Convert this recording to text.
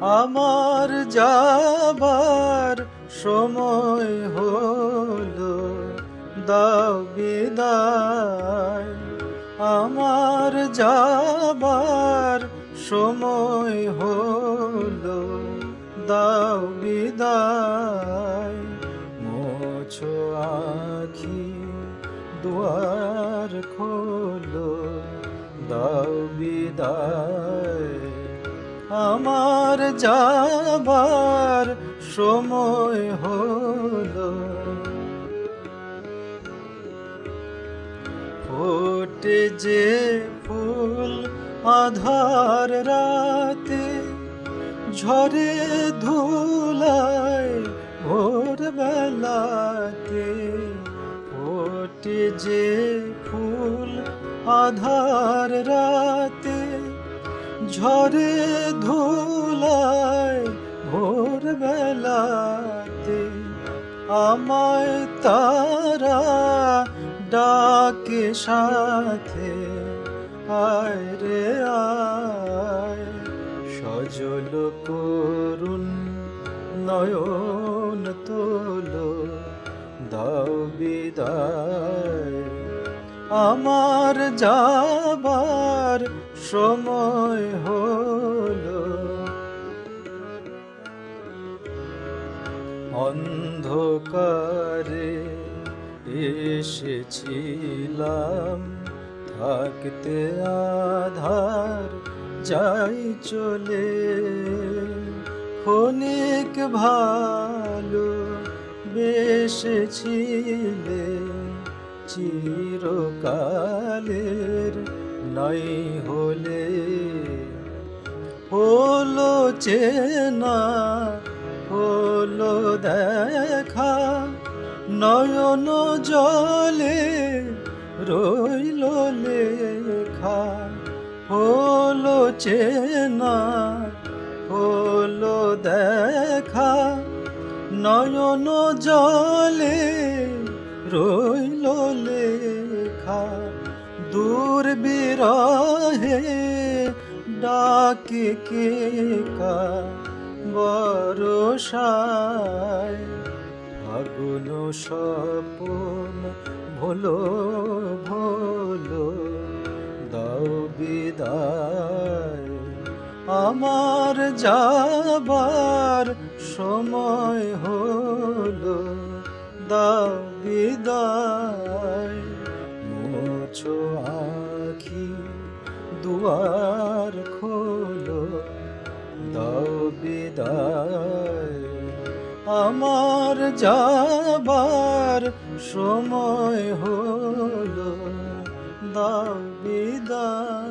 আমার যাবার সময় হলো, দাও বিদায়। আমার যাবার সময় হলো, দাও বিদায়। মোছো আখি, দুয়ার খোলো, দাও বিদায়। আমার যাবার সময় হলো। ফোটে যে ফুল আধার রাতে, ঝরে ধুলায় ভোর বেলাতে। ফোটে যে ফুল আধার রাতে, ঝরে ধুলায় ভোর বেলাতে। আমায় তারা ডাকে সাথে, আয় রে আয়। সজল করুণ নয়ন তোলো, দাও বিদায়। আমার যাবার সময় হলো। অন্ধকারে এসেছিলাম, থাকতে আধার যাই চলে। ক্ষণিক ভালো বেসেছিলে, চিরকালের নাই হলে। হলো চেনা, হলো দেখা, নয়ন জলে রইল লেখা। হলো চেনা, হলো দেখা, নয়ন জলে রইল লেখা। দূর বিরহে ডাকে কে কা বরষায়। ফাগুন স্বপন ভোলো ভোলো, দাও বিদায়। আমার যাবার সময় হলো, দাও বিদায়। মোছো আখি, দুয়ার খোলো, দাও বিদায়। আমার যাবার সময় হলো, দাও বিদায়।